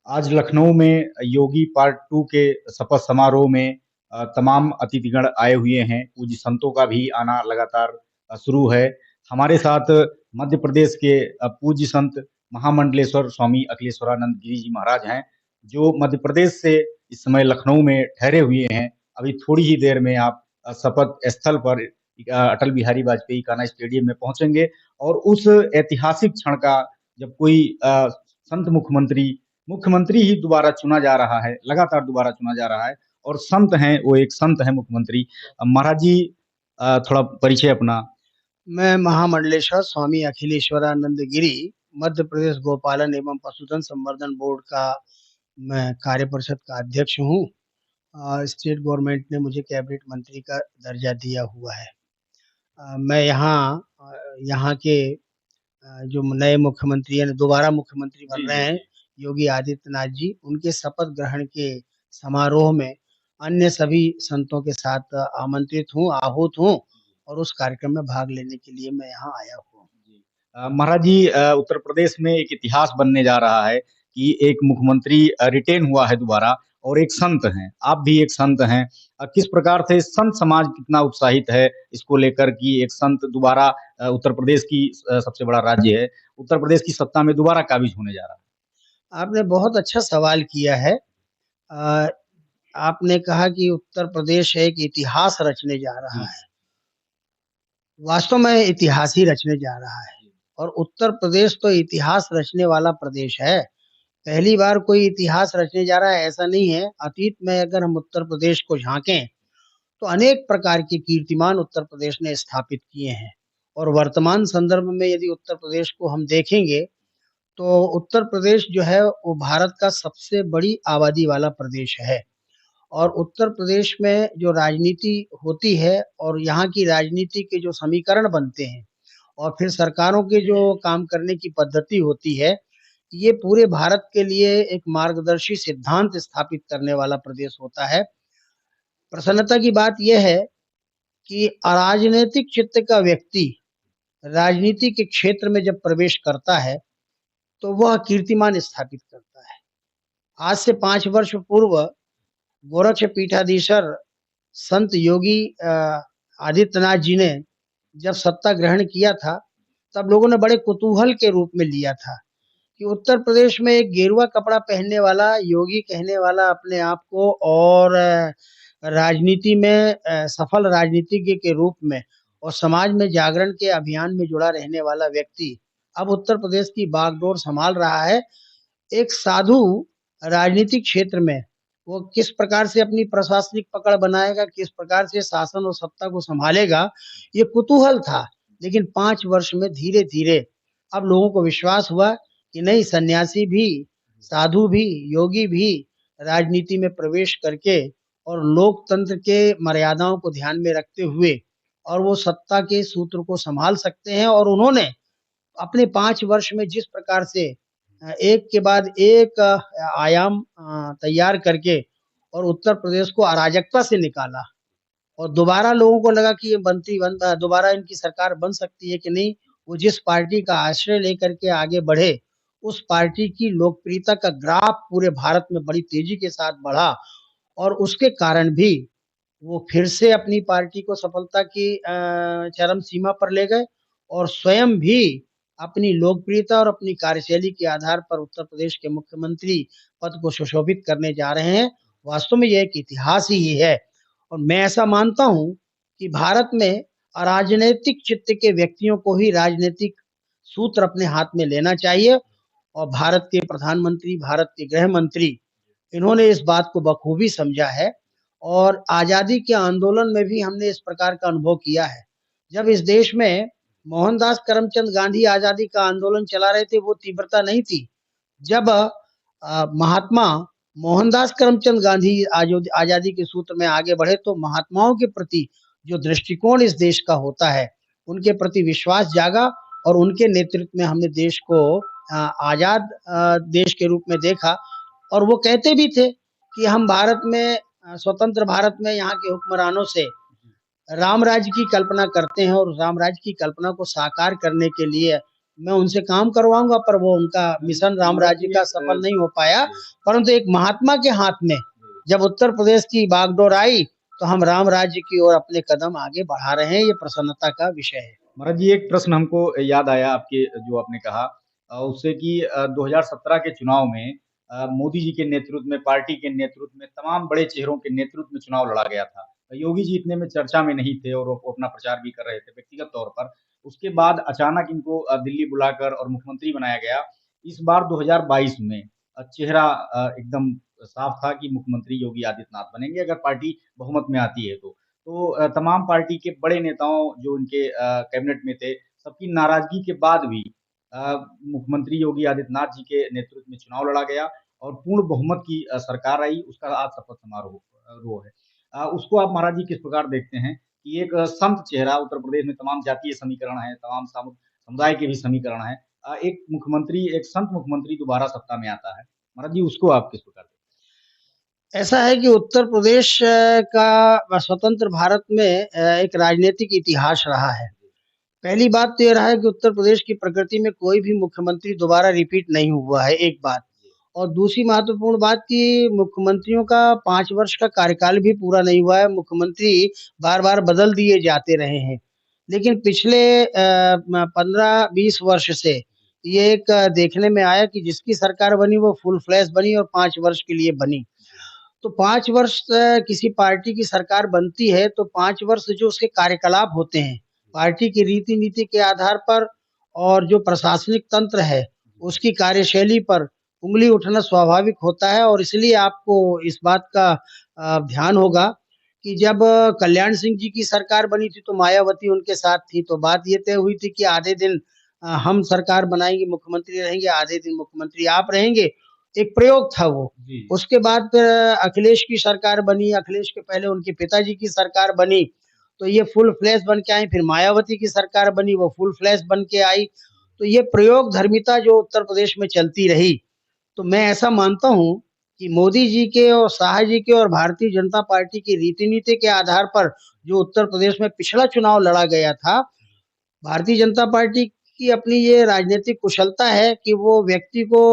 आज लखनऊ में योगी पार्ट 2 के शपथ समारोह में तमाम अतिथिगण आए हुए हैं। पूज्य संतों का भी आना लगातार शुरू है। हमारे साथ मध्य प्रदेश के पूज्य संत महामंडलेश्वर स्वामी अखिलेश्वरानंद गिरी जी महाराज हैं, जो मध्य प्रदेश से इस समय लखनऊ में ठहरे हुए हैं। अभी थोड़ी ही देर में आप शपथ स्थल पर अटल बिहारी वाजपेयी कान्हा स्टेडियम में पहुंचेंगे और उस ऐतिहासिक क्षण का जब कोई संत मुख्यमंत्री ही दोबारा चुना जा रहा है, लगातार दोबारा चुना जा रहा है और संत हैं, वो एक संत हैं मुख्यमंत्री। महाराज जी, थोड़ा परिचय अपना। मैं महामंडलेश्वर स्वामी अखिलेश्वरानंद गिरी मध्य प्रदेश गोपालन एवं पशुधन संवर्धन बोर्ड का मैं कार्य परिषद का अध्यक्ष हूँ। स्टेट गवर्नमेंट ने मुझे कैबिनेट मंत्री का दर्जा दिया हुआ है। मैं यहाँ के जो नए मुख्यमंत्री हैं, दोबारा मुख्यमंत्री बन रहे हैं, योगी आदित्यनाथ जी, उनके शपथ ग्रहण के समारोह में अन्य सभी संतों के साथ आमंत्रित हूँ, आहूत हूँ और उस कार्यक्रम में भाग लेने के लिए मैं यहाँ आया हूँ। महाराज जी, उत्तर प्रदेश में एक इतिहास बनने जा रहा है कि एक मुख्यमंत्री रिटेन हुआ है दोबारा और एक संत हैं, आप भी एक संत हैं। किस प्रकार से संत समाज कितना उत्साहित है इसको लेकर कि एक संत दोबारा उत्तर प्रदेश की सबसे बड़ा राज्य है, उत्तर प्रदेश की सत्ता में दोबारा काबिज होने जा रहा है। आपने बहुत अच्छा सवाल किया है। अ, आपने कहा कि उत्तर प्रदेश एक इतिहास रचने जा रहा है। वास्तव में इतिहास ही रचने जा रहा है और उत्तर प्रदेश तो इतिहास रचने वाला प्रदेश है। पहली बार कोई इतिहास रचने जा रहा है ऐसा नहीं है। अतीत में अगर हम उत्तर प्रदेश को झांकें तो अनेक प्रकार के कीर्तिमान उत्तर प्रदेश ने स्थापित किए हैं और वर्तमान संदर्भ में यदि उत्तर प्रदेश को हम देखेंगे तो उत्तर प्रदेश जो है वो भारत का सबसे बड़ी आबादी वाला प्रदेश है और उत्तर प्रदेश में जो राजनीति होती है और यहाँ की राजनीति के जो समीकरण बनते हैं और फिर सरकारों के जो काम करने की पद्धति होती है, ये पूरे भारत के लिए एक मार्गदर्शी सिद्धांत स्थापित करने वाला प्रदेश होता है। प्रसन्नता की बात यह है कि अराजनीतिक चित्त का व्यक्ति राजनीति के क्षेत्र में जब प्रवेश करता है, तो वह कीर्तिमान स्थापित करता है। आज से 5 वर्ष पूर्व गोरक्ष पीठाधीश्वर संत योगी आदित्यनाथ जी ने जब सत्ता ग्रहण किया था, तब लोगों ने बड़े कुतूहल के रूप में लिया था कि उत्तर प्रदेश में एक गेरुआ कपड़ा पहनने वाला योगी कहने वाला अपने आप को और राजनीति में सफल राजनीतिज्ञ के रूप में और समाज में जागरण के अभियान में जुड़ा रहने वाला व्यक्ति अब उत्तर प्रदेश की बागडोर संभाल रहा है। एक साधु राजनीतिक क्षेत्र में वो किस प्रकार से अपनी प्रशासनिक पकड़ बनाएगा, किस प्रकार से शासन और सत्ता को संभालेगा, ये कुतूहल था। लेकिन 5 वर्ष में धीरे-धीरे अब लोगों को विश्वास हुआ कि नहीं, सन्यासी भी, साधु भी, योगी भी राजनीति में प्रवेश करके और लोकतंत्र के मर्यादाओं को ध्यान में रखते हुए और वो सत्ता के सूत्र को संभाल सकते हैं और उन्होंने अपने 5 वर्ष में जिस प्रकार से एक के बाद एक आयाम तैयार करके और उत्तर प्रदेश को अराजकता से निकाला और दोबारा लोगों को लगा कि ये दोबारा इनकी सरकार बन सकती है कि नहीं। वो जिस पार्टी का आश्रय लेकर के आगे बढ़े, उस पार्टी की लोकप्रियता का ग्राफ पूरे भारत में बड़ी तेजी के साथ बढ़ा और उसके कारण भी वो फिर से अपनी पार्टी को सफलता की चरम सीमा पर ले गए और स्वयं भी अपनी लोकप्रियता और अपनी कार्यशैली के आधार पर उत्तर प्रदेश के मुख्यमंत्री पद को सुशोभित करने जा रहे हैं। वास्तव में यह एक इतिहास ही है और मैं ऐसा मानता हूँ कि भारत में अराजनैतिक चित्त के व्यक्तियों को ही राजनीतिक सूत्र अपने हाथ में लेना चाहिए और भारत के प्रधानमंत्री, भारत के गृह मंत्री, इन्होंने इस बात को बखूबी समझा है और आजादी के आंदोलन में भी हमने इस प्रकार का अनुभव किया है। जब इस देश में मोहनदास करमचंद गांधी आजादी का आंदोलन चला रहे थे, वो तीव्रता नहीं थी। जब महात्मा मोहनदास करमचंद गांधी आजादी के सूत्र में आगे बढ़े तो महात्माओं के प्रति जो दृष्टिकोण इस देश का होता है, उनके प्रति विश्वास जागा और उनके नेतृत्व में हमने देश को आजाद देश के रूप में देखा और वो कहते भी थे कि हम भारत में स्वतंत्र भारत में यहाँ के हुक्मरानों से राम राज्य की कल्पना करते हैं और राम राज्य की कल्पना को साकार करने के लिए मैं उनसे काम करवाऊंगा, पर वो उनका मिशन राम राज्य का सफल नहीं हो पाया। परंतु एक महात्मा के हाथ में जब उत्तर प्रदेश की बागडोर आई, तो हम राम राज्य की ओर अपने कदम आगे बढ़ा रहे हैं। ये प्रसन्नता का विषय है। महाराज जी, एक प्रश्न हमको याद आया आपके जो आपने कहा उससे कि 2017 के चुनाव में मोदी जी के नेतृत्व में, पार्टी के नेतृत्व में, तमाम बड़े चेहरों के नेतृत्व में चुनाव लड़ा गया था। योगी जी इतने में चर्चा में नहीं थे और वो अपना प्रचार भी कर रहे थे व्यक्तिगत तौर पर। उसके बाद अचानक इनको दिल्ली बुलाकर और मुख्यमंत्री बनाया गया। इस बार 2022 में चेहरा एकदम साफ था कि मुख्यमंत्री योगी आदित्यनाथ बनेंगे अगर पार्टी बहुमत में आती है तो। तो तमाम पार्टी के बड़े नेताओं जो उनके कैबिनेट में थे, सबकी नाराज़गी के बाद भी अ, मुख्यमंत्री योगी आदित्यनाथ जी के नेतृत्व में चुनाव लड़ा गया और पूर्ण बहुमत की सरकार आई, उसका आज शपथ समारोह रोह है। उसको आप महाराज जी किस प्रकार देखते हैं कि एक संत चेहरा उत्तर प्रदेश में तमाम जातीय समीकरण हैं, तमाम समुदाय के भी समीकरण हैं। एक मुख्यमंत्री, एक संत मुख्यमंत्री दोबारा सत्ता में आता है। महाराज जी उसको आप किस प्रकार देखते ऐसा है कि उत्तर प्रदेश का स्वतंत्र भारत में एक राजनीतिक इतिहास रहा है। पहली बात तो ये रहा है कि उत्तर प्रदेश की प्रकृति में कोई भी मुख्यमंत्री दोबारा रिपीट नहीं हुआ है, एक बात। और दूसरी महत्वपूर्ण बात कि मुख्यमंत्रियों का 5 वर्ष का कार्यकाल भी पूरा नहीं हुआ है। मुख्यमंत्री बार-बार बदल दिए जाते रहे हैं। लेकिन पिछले 15-20 वर्ष से ये एक देखने में आया कि जिसकी सरकार बनी वो फुल फ्लैश बनी और 5 वर्ष के लिए बनी। तो 5 वर्ष किसी पार्टी की सरकार बनती है, तो 5 वर्ष जो उसके कार्यकलाप होते हैं, पार्टी की रीति-नीति के आधार पर और जो प्रशासनिक तंत्र है, उसकी कार्यशैली पर उँगली उठना स्वाभाविक होता है। और इसलिए आपको इस बात का ध्यान होगा कि जब कल्याण सिंह जी की सरकार बनी थी, तो मायावती उनके साथ थी। तो बात ये तय हुई थी कि आधे दिन हम सरकार बनाएँगे, मुख्यमंत्री रहेंगे, आधे दिन मुख्यमंत्री आप रहेंगे। एक प्रयोग था वो। जी। उसके बाद फिर अखिलेश की सरकार बनी, अखिलेश के पहले उनके पिताजी की सरकार बनी, तो ये फुल फ्लैश बन के आई। फिर मायावती की सरकार बनी, वो फुल फ्लैश बन के आई। तो ये प्रयोगधर्मिता जो उत्तर प्रदेश में चलती रही, तो मैं ऐसा मानता हूँ कि मोदी जी के और शाह जी के और भारतीय जनता पार्टी की रीति-नीति के आधार पर जो उत्तर प्रदेश में पिछला चुनाव लड़ा गया था, भारतीय जनता पार्टी की अपनी ये राजनीतिक कुशलता है कि वो व्यक्ति को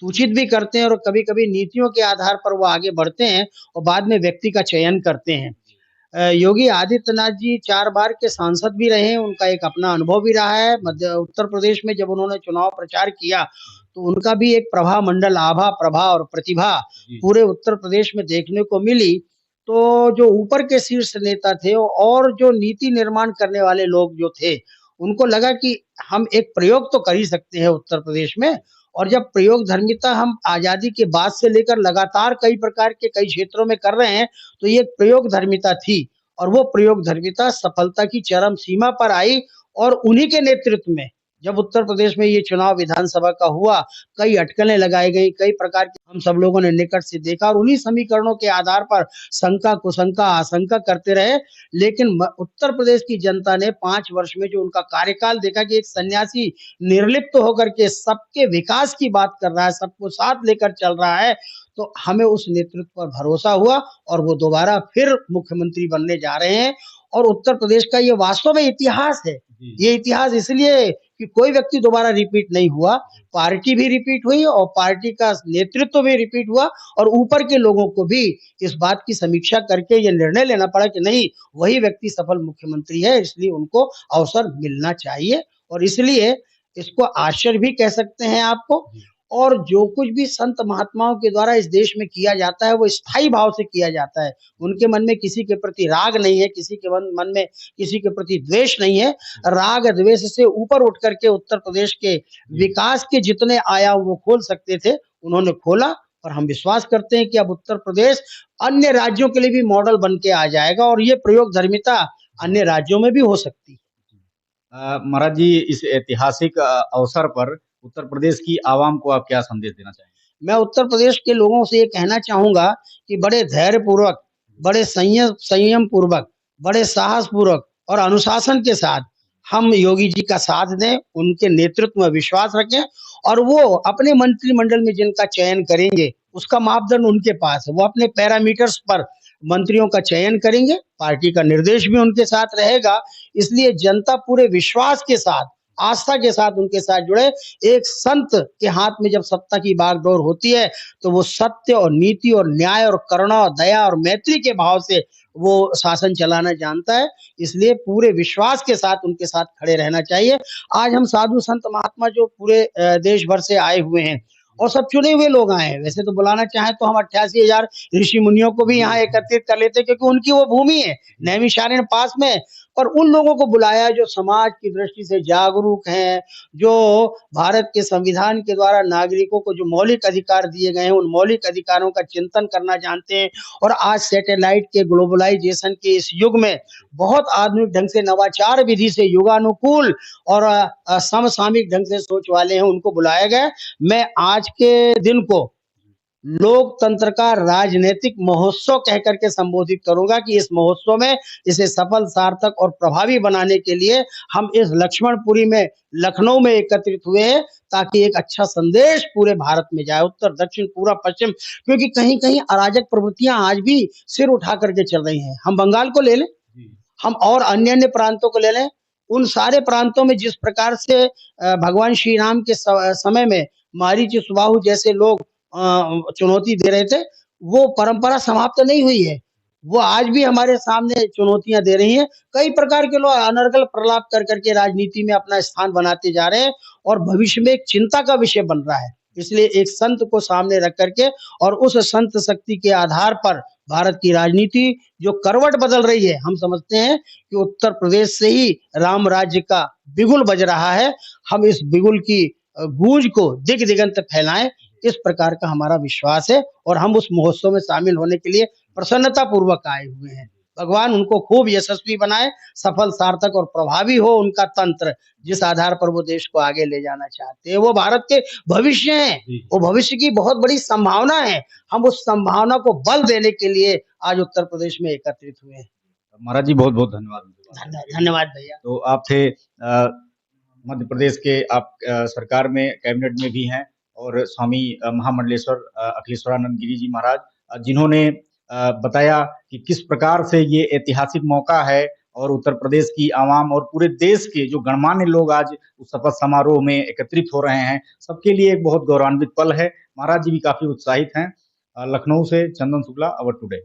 सूचित भी करते हैं और कभी-कभी नीतियों के आधार पर वो आगे बढ़ते हैं और बाद में व्यक्ति का चयन करते हैं। योगी आदित्यनाथ जी 4 बार के सांसद भी रहे हैं, उनका एक अपना अनुभव भी रहा है। मध्य उत्तर प्रदेश में जब उन्होंने चुनाव प्रचार किया, तो उनका भी एक प्रभा मंडल, आभा, प्रभा और प्रतिभा जी। पूरे उत्तर प्रदेश में देखने को मिली। तो जो ऊपर के शीर्ष नेता थे और जो नीति निर्माण करने वाले लोग जो थे, उनको लगा कि हम एक प्रयोग तो कर ही सकते हैं उत्तर प्रदेश में। और जब प्रयोगधर्मिता हम आज़ादी के बाद से लेकर लगातार कई प्रकार के कई क्षेत्रों में कर रहे हैं, तो ये प्रयोगधर्मिता थी और वो प्रयोगधर्मिता सफलता की चरम सीमा पर आई। और उन्हीं के नेतृत्व में जब उत्तर प्रदेश में ये चुनाव विधानसभा का हुआ, कई अटकलें लगाई गई, कई प्रकार के हम सब लोगों ने निकट से देखा और उन्हीं समीकरणों के आधार पर शंका, कुशंका, आशंका करते रहे। लेकिन उत्तर प्रदेश की जनता ने 5 वर्ष में जो उनका कार्यकाल देखा कि एक सन्यासी निर्लिप्त होकर के सबके विकास की बात कर रहा है, सबको साथ लेकर चल रहा है, तो हमें उस नेतृत्व पर भरोसा हुआ और वो दोबारा फिर मुख्यमंत्री बनने जा रहे हैं। और उत्तर प्रदेश का ये वास्तव में इतिहास है। ये इतिहास इसलिए कि कोई व्यक्ति दोबारा रिपीट नहीं हुआ, पार्टी भी रिपीट हुई और पार्टी का नेतृत्व भी रिपीट हुआ और ऊपर के लोगों को भी इस बात की समीक्षा करके ये निर्णय लेना पड़ा कि नहीं, वही व्यक्ति सफल मुख्यमंत्री है, इसलिए उनको अवसर मिलना चाहिए। और इसलिए इसको आश्चर्य भी कह सकते हैं आपको। और जो कुछ भी संत महात्माओं के द्वारा इस देश में किया जाता है, वो स्थायी भाव से किया जाता है। उनके मन में किसी के प्रति राग नहीं है, किसी के मन में किसी के प्रति द्वेष नहीं है। राग द्वेष से ऊपर उठ करके उत्तर प्रदेश के विकास के जितने आयाम वो खोल सकते थे, उन्होंने खोला। और हम विश्वास करते हैं कि अब उत्तर प्रदेश अन्य राज्यों के लिए भी मॉडल बन के आ जाएगा और ये प्रयोगधर्मिता अन्य राज्यों में भी हो सकती है। महाराज जी, इस ऐतिहासिक अवसर पर उत्तर प्रदेश की आवाम को आप क्या संदेश देना चाहेंगे? मैं उत्तर प्रदेश के लोगों से ये कहना चाहूँगा कि बड़े धैर्यपूर्वक, बड़े संयम पूर्वक, बड़े साहस पूर्वक और अनुशासन के साथ हम योगी जी का साथ दें, उनके नेतृत्व में विश्वास रखें और वो अपने मंत्रिमंडल में जिनका चयन करेंगे, उसका मापदंड उनके पास है। वो अपने पैरामीटर्स पर मंत्रियों का चयन करेंगे, पार्टी का निर्देश भी उनके साथ रहेगा। इसलिए जनता पूरे विश्वास के साथ आस्था के साथ उनके साथ जुड़े। एक संत के हाथ में जब सत्ता की बागडोर होती है तो वो सत्य और नीति और न्याय और करुणा और दया और मैत्री के भाव से वो शासन चलाना जानता है। इसलिए पूरे विश्वास के साथ उनके साथ खड़े रहना चाहिए। आज हम साधु संत महात्मा जो पूरे देश भर से आए हुए हैं और सब चुने हुए लोग आए हैं। वैसे तो बुलाना चाहें तो हम 88,000 ऋषि मुनियों को भी यहाँ एकत्रित कर लेते, क्योंकि उनकी वो भूमि है, नैमिषारण्य पास में है। पर उन लोगों को बुलाया जो समाज की दृष्टि से जागरूक हैं, जो भारत के संविधान के द्वारा नागरिकों को जो मौलिक अधिकार दिए गए हैं, उन मौलिक अधिकारों का चिंतन करना जानते हैं। और आज सैटेलाइट के ग्लोबलाइजेशन के इस युग में बहुत आधुनिक ढंग से नवाचार विधि से युगानुकूल और समसामयिक ढंग से सोच वाले हैं, उनको बुलाया गया। मैं आज के दिन को लोकतंत्र का राजनीतिक महोत्सव कह करके संबोधित करूंगा कि इस महोत्सव में इसे सफल, सार्थक और प्रभावी बनाने के लिए हम इस लक्ष्मणपुरी में, लखनऊ में एकत्रित हुए हैं, ताकि एक अच्छा संदेश पूरे भारत में जाए, उत्तर, दक्षिण, पूर्व, पश्चिम। क्योंकि कहीं कहीं अराजक प्रवृत्तियां आज भी सिर उठा करके चल रही हैं। हम बंगाल को ले लें, हम और अन्य अन्य प्रांतों को ले लें, उन सारे प्रांतों में जिस प्रकार से भगवान श्री राम के समय में मारीच, सुबाहु जैसे लोग चुनौती दे रहे थे, वो परंपरा समाप्त नहीं हुई है। वो आज भी हमारे सामने चुनौतियां दे रही हैं। कई प्रकार के लोग अनर्गल प्रलाप कर करके राजनीति में अपना स्थान बनाते जा रहे हैं और भविष्य में एक चिंता का विषय बन रहा है। इसलिए एक संत को सामने रख करके और उस संत शक्ति के आधार पर भारत की राजनीति जो करवट बदल रही है, हम समझते हैं कि उत्तर प्रदेश से ही राम राज्य का बिगुल बज रहा है। हम इस बिगुल की गूंज को दिग दिगंत फैलाएं, इस प्रकार का हमारा विश्वास है। और हम उस महोत्सव में शामिल होने के लिए प्रसन्नता पूर्वक आए हुए हैं। भगवान उनको खूब यशस्वी बनाए, सफल, सार्थक और प्रभावी हो उनका तंत्र, जिस आधार पर वो देश को आगे ले जाना चाहते हैं। वो भारत के भविष्य हैं, वो भविष्य की बहुत बड़ी संभावना है। हम उस संभावना को बल देने के लिए आज उत्तर प्रदेश में एकत्रित हुए हैं। महाराज जी, बहुत बहुत धन्यवाद। धन्यवाद भैया। तो आप थे मध्य प्रदेश के, आप सरकार में, कैबिनेट में भी हैं, और स्वामी महामंडलेश्वर अखिलेश्वरानंद गिरी जी महाराज, जिन्होंने बताया कि किस प्रकार से ये ऐतिहासिक मौका है और उत्तर प्रदेश की आवाम और पूरे देश के जो गणमान्य लोग आज उस शपथ समारोह में एकत्रित हो रहे हैं, सबके लिए एक बहुत गौरवान्वित पल है। महाराज जी भी काफी उत्साहित हैं। लखनऊ से चंदन शुक्ला, अवर टुडे।